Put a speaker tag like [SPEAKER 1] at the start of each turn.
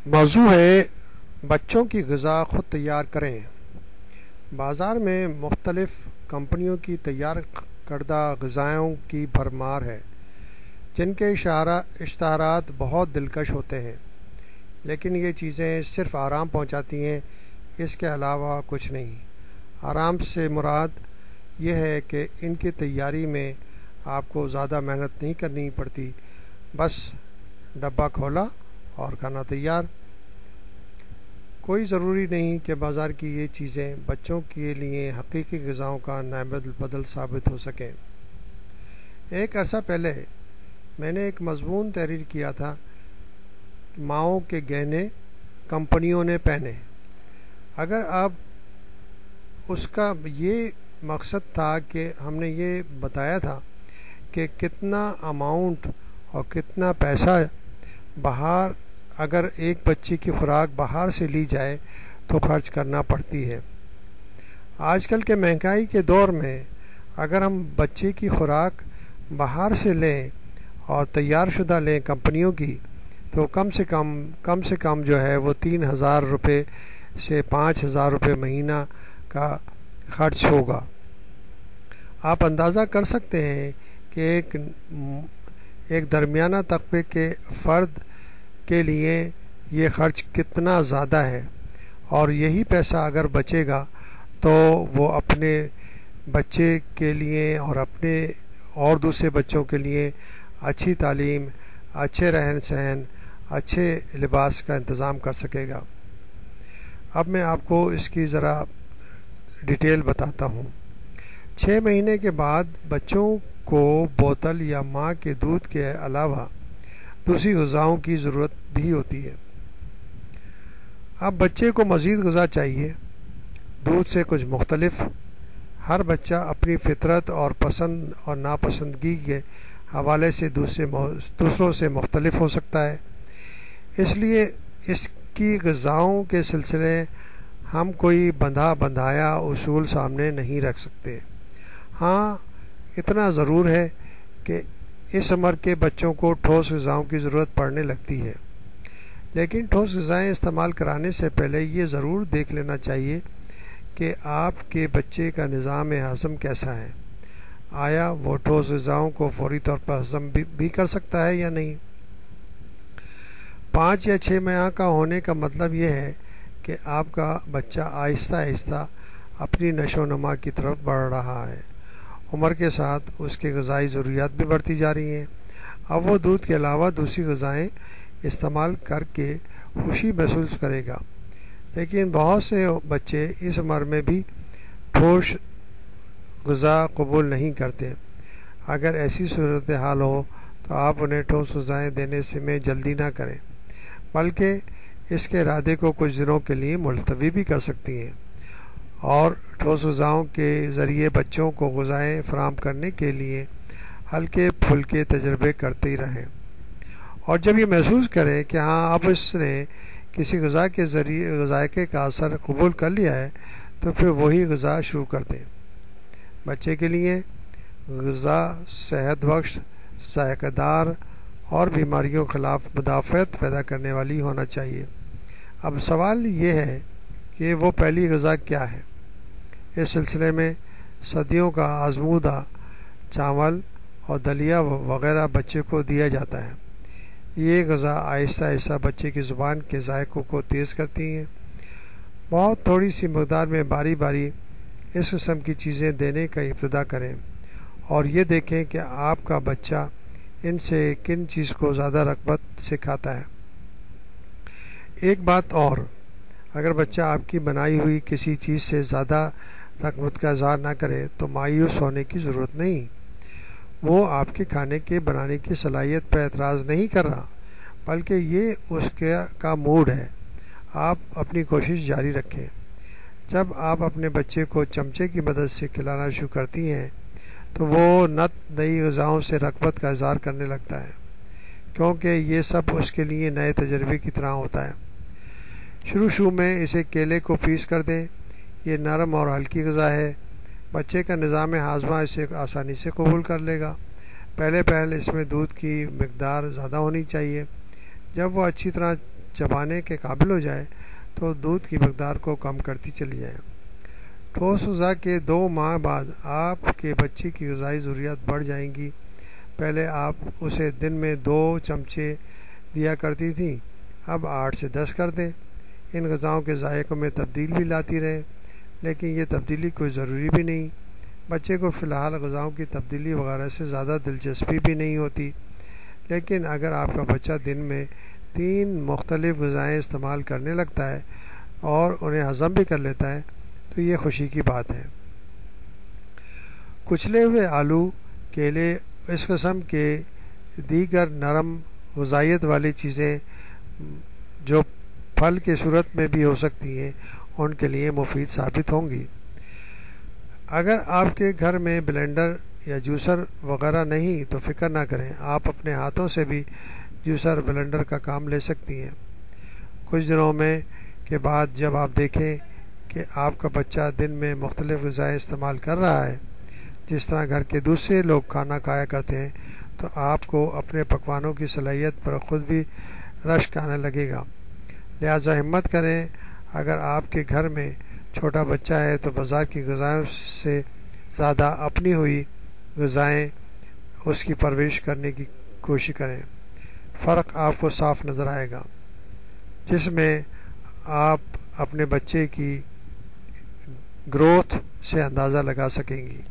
[SPEAKER 1] موضوع ہے بچوں کی غذا خود تیار کریں۔ بازار میں مختلف کمپنیوں کی تیار کردہ غذاؤں کی بھرمار ہے جن کے اشتہارات بہت دلکش ہوتے ہیں، لیکن یہ چیزیں صرف آرام پہنچاتی ہیں، اس کے علاوہ کچھ نہیں۔ آرام سے مراد یہ ہے کہ ان کی تیاری میں آپ کو زیادہ محنت نہیں کرنی پڑتی، بس ڈبہ کھولا اور کھانا تیار۔ کوئی ضروری نہیں کہ بازار کی یہ چیزیں بچوں کے لیے حقیقی غذاؤں کا نعم بدل ثابت ہو سکیں۔ ایک عرصہ پہلے میں نے ایک مضمون تحریر کیا تھا، ماؤں کے گہنے کمپنیوں نے پہنے۔ اگر آپ اس کا یہ مقصد تھا کہ ہم نے یہ بتایا تھا کہ کتنا اماؤنٹ اور کتنا پیسہ باہر اگر ایک بچے کی خوراک باہر سے لی جائے تو خرچ کرنا پڑتی ہے۔ آج کل کے مہنگائی کے دور میں اگر ہم بچے کی خوراک باہر سے لیں اور تیار شدہ لیں کمپنیوں کی، تو کم سے کم جو ہے وہ 3,000 روپے سے 5,000 روپے مہینہ کا خرچ ہوگا۔ آپ اندازہ کر سکتے ہیں کہ ایک درمیانہ طبقے کے فرد کے لیے یہ خرچ کتنا زیادہ ہے، اور یہی پیسہ اگر بچے گا تو وہ اپنے بچے کے لیے اور دوسرے بچوں کے لیے اچھی تعلیم، اچھے رہن سہن، اچھے لباس کا انتظام کر سکے گا۔ اب میں آپ کو اس کی ذرا ڈیٹیل بتاتا ہوں۔ 6 مہینے کے بعد بچوں کو بوتل یا ماں کے دودھ کے علاوہ دوسری غذاؤں کی ضرورت بھی ہوتی ہے۔ اب بچے کو مزید غذا چاہیے، دودھ سے کچھ مختلف۔ ہر بچہ اپنی فطرت اور پسند اور ناپسندگی کے حوالے سے دوسروں سے مختلف ہو سکتا ہے، اس لیے اس کی غذاؤں کے سلسلے ہم کوئی بندھایا اصول سامنے نہیں رکھ سکتے۔ ہاں، اتنا ضرور ہے کہ اس عمر کے بچوں کو ٹھوس غذاؤں کی ضرورت پڑنے لگتی ہے، لیکن ٹھوس غذائیں استعمال کرانے سے پہلے یہ ضرور دیکھ لینا چاہیے کہ آپ کے بچے کا نظام ہضم کیسا ہے۔ آیا وہ ٹھوس غذاؤں کو فوری طور پر ہضم بھی کر سکتا ہے یا نہیں۔ 5 یا 6 ماہ کا ہونے کا مطلب یہ ہے کہ آپ کا بچہ آہستہ آہستہ اپنی نشو و نما کی طرف بڑھ رہا ہے۔ عمر کے ساتھ اس کے غذائی ضروریات بھی بڑھتی جا رہی ہیں۔ اب وہ دودھ کے علاوہ دوسری غذائیں استعمال کر کے خوشی محسوس کرے گا، لیکن بہت سے بچے اس عمر میں بھی ٹھوس غذا قبول نہیں کرتے۔ اگر ایسی صورتحال ہو تو آپ انہیں ٹھوس غذائیں دینے میں جلدی نہ کریں، بلکہ اس کے ارادے کو کچھ دنوں کے لیے ملتوی بھی کر سکتی ہیں، اور ٹھوس غذاؤں کے ذریعے بچوں کو غذائیں فراہم کرنے کے لیے ہلکے پھلکے تجربے کرتے ہی رہیں، اور جب یہ محسوس کریں کہ ہاں اب اس نے کسی غذا کے ذریعے ذائقے کا اثر قبول کر لیا ہے، تو پھر وہی غذا شروع کر دیں۔ بچے کے لیے غذا صحت بخش، ذائقہ دار اور بیماریوں کے خلاف مدافعت پیدا کرنے والی ہونا چاہیے۔ اب سوال یہ ہے کہ وہ پہلی غذا کیا ہے۔ اس سلسلے میں صدیوں کا آزمودہ چاول اور دلیا وغیرہ بچے کو دیا جاتا ہے۔ یہ غذا آہستہ آہستہ بچے کی زبان کے ذائقوں کو تیز کرتی ہیں۔ بہت تھوڑی سی مقدار میں باری باری اس قسم کی چیزیں دینے کا ابتدا کریں، اور یہ دیکھیں کہ آپ کا بچہ ان سے کن چیز کو زیادہ رغبت سے کھاتا ہے۔ ایک بات اور، اگر بچہ آپ کی بنائی ہوئی کسی چیز سے زیادہ رغبت کا اظہار نہ کرے تو مایوس ہونے کی ضرورت نہیں۔ وہ آپ کے کھانے کے بنانے کی صلاحیت پر اعتراض نہیں کر رہا، بلکہ یہ اس کا موڈ ہے۔ آپ اپنی کوشش جاری رکھیں۔ جب آپ اپنے بچے کو چمچے کی مدد سے کھلانا شروع کرتی ہیں تو وہ نئی غذاؤں سے رغبت کا اظہار کرنے لگتا ہے، کیونکہ یہ سب اس کے لیے نئے تجربے کی طرح ہوتا ہے۔ شروع میں اسے کیلے کو پیس کر دیں۔ یہ نرم اور ہلکی غذا ہے، بچے کا نظام ہاضمہ اسے آسانی سے قبول کر لے گا۔ پہلے اس میں دودھ کی مقدار زیادہ ہونی چاہیے۔ جب وہ اچھی طرح چبانے کے قابل ہو جائے تو دودھ کی مقدار کو کم کرتی چلی جائیں۔ ٹھوس غذا کے 2 ماہ بعد آپ کے بچے کی غذائی ضروریات بڑھ جائیں گی۔ پہلے آپ اسے دن میں 2 چمچے دیا کرتی تھیں، اب 8 سے 10 کر دیں۔ ان غذاؤں کے ذائقوں میں تبدیلی بھی لاتی رہیں، لیکن یہ تبدیلی کوئی ضروری بھی نہیں۔ بچے کو فی الحال غذاؤں کی تبدیلی وغیرہ سے زیادہ دلچسپی بھی نہیں ہوتی، لیکن اگر آپ کا بچہ دن میں 3 مختلف غذائیں استعمال کرنے لگتا ہے اور انہیں ہضم بھی کر لیتا ہے تو یہ خوشی کی بات ہے۔ کچلے ہوئے آلو، کیلے، اس قسم کے دیگر نرم غذائیت والی چیزیں جو پھل کے صورت میں بھی ہو سکتی ہیں ان کے لیے مفید ثابت ہوں گی۔ اگر آپ کے گھر میں بلینڈر یا جوسر وغیرہ نہیں تو فکر نہ کریں، آپ اپنے ہاتھوں سے بھی جوسر بلینڈر کا کام لے سکتی ہیں۔ کچھ دنوں میں کے بعد جب آپ دیکھیں کہ آپ کا بچہ دن میں مختلف غذائیں استعمال کر رہا ہے جس طرح گھر کے دوسرے لوگ کھانا کھایا کرتے ہیں، تو آپ کو اپنے پکوانوں کی صلاحیت پر خود بھی رشک آنے لگے گا۔ لہٰذا ہمت کریں، اگر آپ کے گھر میں چھوٹا بچہ ہے تو بازار کی غذائیں سے زیادہ اپنی ہوئی غذائیں اس کی پرورش کرنے کی کوشش کریں۔ فرق آپ کو صاف نظر آئے گا، جس میں آپ اپنے بچے کی گروتھ سے اندازہ لگا سکیں گی۔